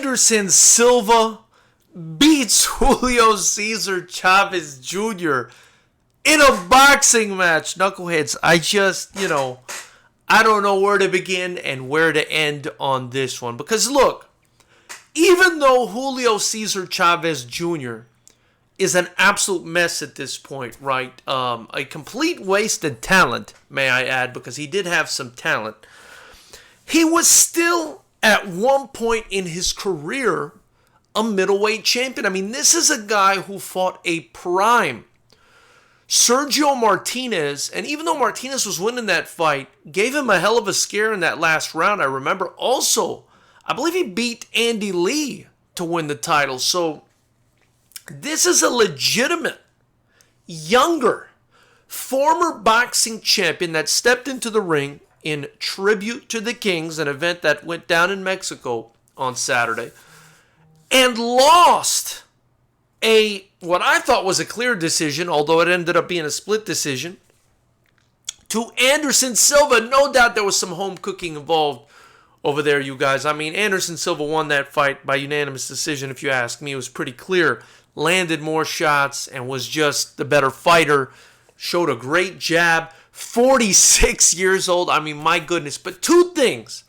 Anderson Silva beats Julio Cesar Chavez Jr. in a boxing match. Knuckleheads, I don't know where to begin and where to end on this one. Because look, even though Julio Cesar Chavez Jr. is an absolute mess at this point, right? A complete wasted talent, may I add, because he did have some talent. He was still, at one point in his career, a middleweight champion. I mean, this is a guy who fought a prime Sergio Martinez, and even though Martinez was winning that fight, gave him a hell of a scare in that last round. I remember also, I believe he beat Andy Lee to win the title. So this is a legitimate, younger, former boxing champion that stepped into the ring in tribute to the Kings, an event that went down in Mexico on Saturday, and lost what I thought was a clear decision, although it ended up being a split decision, to Anderson Silva. No doubt there was some home cooking involved over there, you guys. I mean, Anderson Silva won that fight by unanimous decision, if you ask me. It was pretty clear. Landed more shots and was just the better fighter. Showed a great jab. 46 years old. I mean, my goodness. But two things.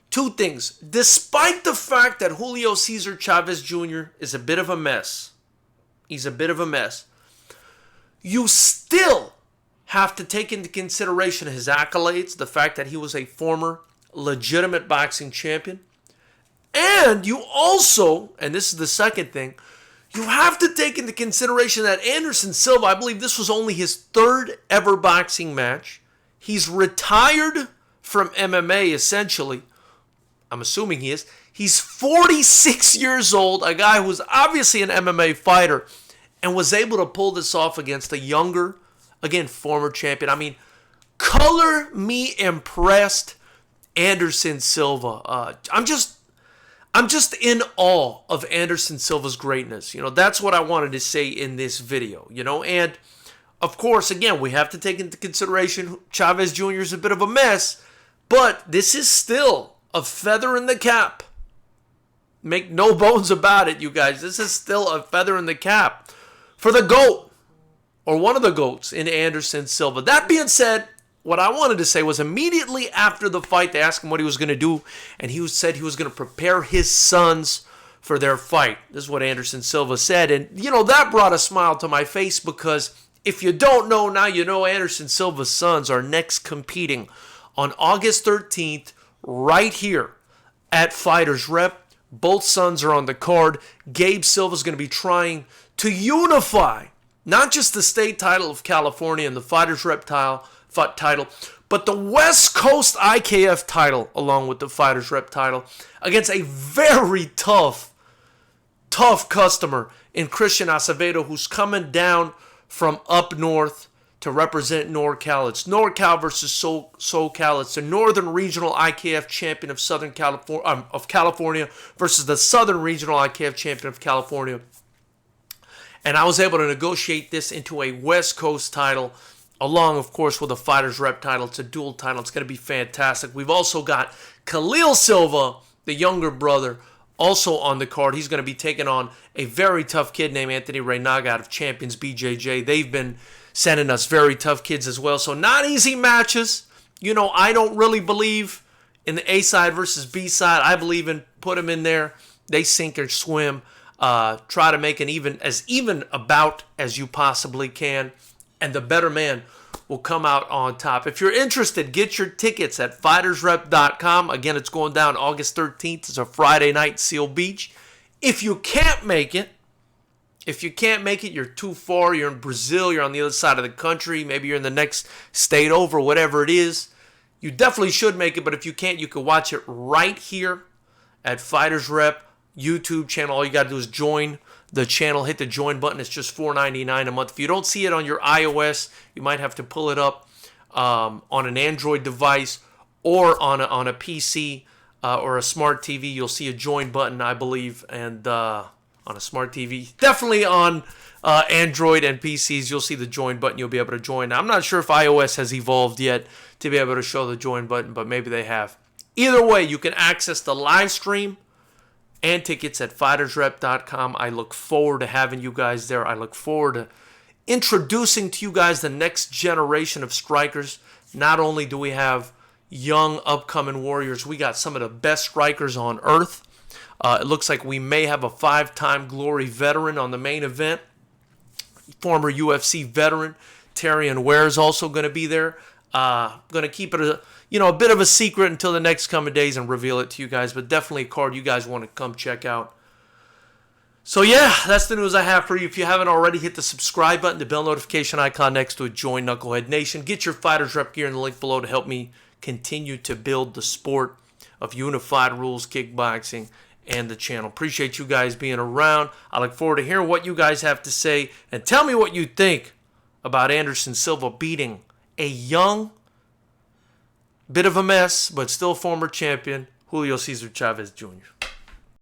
Despite the fact that Julio Cesar Chavez Jr. is a bit of a mess, he's a bit of a mess, you still have to take into consideration his accolades, the fact that he was a former legitimate boxing champion. And you also, and this is the second thing, you have to take into consideration that Anderson Silva, I believe this was only his third ever boxing match. He's retired from MMA, essentially. I'm assuming he is. He's 46 years old, a guy who's obviously an MMA fighter, and was able to pull this off against a younger, again, former champion. I mean, color me impressed, Anderson Silva. I'm just in awe of Anderson Silva's greatness. That's what I wanted to say in this video, and of course, again, we have to take into consideration Chavez Jr. is a bit of a mess, but this is still a feather in the cap. Make no bones about it, you guys. This is still a feather in the cap for the GOAT, or one of the GOATs, in Anderson Silva. That being said, what I wanted to say was immediately after the fight, they asked him what he was going to do, and he said he was going to prepare his sons for their fight. This is what Anderson Silva said, and, that brought a smile to my face, because if you don't know, now you know. Anderson Silva's sons are next competing on August 13th, right here at FightersRep. Both sons are on the card. Gabe Silva's going to be trying to unify not just the state title of California and the FightersRep title, but the West Coast IKF title along with the FightersRep title against a very tough customer in Christian Acevedo, who's coming down from up north to represent NorCal. It's NorCal versus SoCal. It's the Northern Regional IKF champion of California versus the Southern Regional IKF champion of California. And I was able to negotiate this into a West Coast title, along, of course, with a FightersRep title. It's a dual title. It's going to be fantastic. We've also got Khalil Silva, the younger brother, also on the card. He's going to be taking on a very tough kid named Anthony Reynaga out of Champions BJJ. They've been sending us very tough kids as well. So not easy matches. I don't really believe in the A side versus B side. I believe in put them in there. They sink or swim. Try to make an even a bout as you possibly can. And the better man will come out on top. If you're interested, get your tickets at FightersRep.com. Again, it's going down August 13th. It's a Friday night, Seal Beach. If you can't make it, you're too far, you're in Brazil, you're on the other side of the country, maybe you're in the next state over, whatever it is, you definitely should make it. But if you can't, you can watch it right here at FightersRep YouTube channel. All you got to do is join the channel, hit the join button. It's just $4.99 a month. If you don't see it on your iOS, you might have to pull it up on an Android device or on a PC or a smart TV. You'll see a join button, I believe, and on a smart TV. Definitely on Android and PCs, you'll see the join button. You'll be able to join. Now, I'm not sure if iOS has evolved yet to be able to show the join button, but maybe they have. Either way, you can access the live stream and tickets at FightersRep.com. I look forward to having you guys there. I look forward to introducing to you guys the next generation of strikers. Not only do we have young upcoming warriors, we got some of the best strikers on earth. It looks like we may have a 5-time Glory veteran on the main event. Former UFC veteran Terrion Ware is also going to be there. Going to keep it a bit of a secret until the next coming days and reveal it to you guys, but definitely a card you guys want to come check out. So yeah, that's the news I have for you. If you haven't already, hit the subscribe button, the bell notification icon next to it, join Knucklehead Nation. Get your Fighters Rep gear in the link below to help me continue to build the sport of unified rules kickboxing and the channel. Appreciate you guys being around. I look forward to hearing what you guys have to say, and tell me what you think about Anderson Silva beating a young, bit of a mess, but still former champion, Julio Cesar Chavez Jr.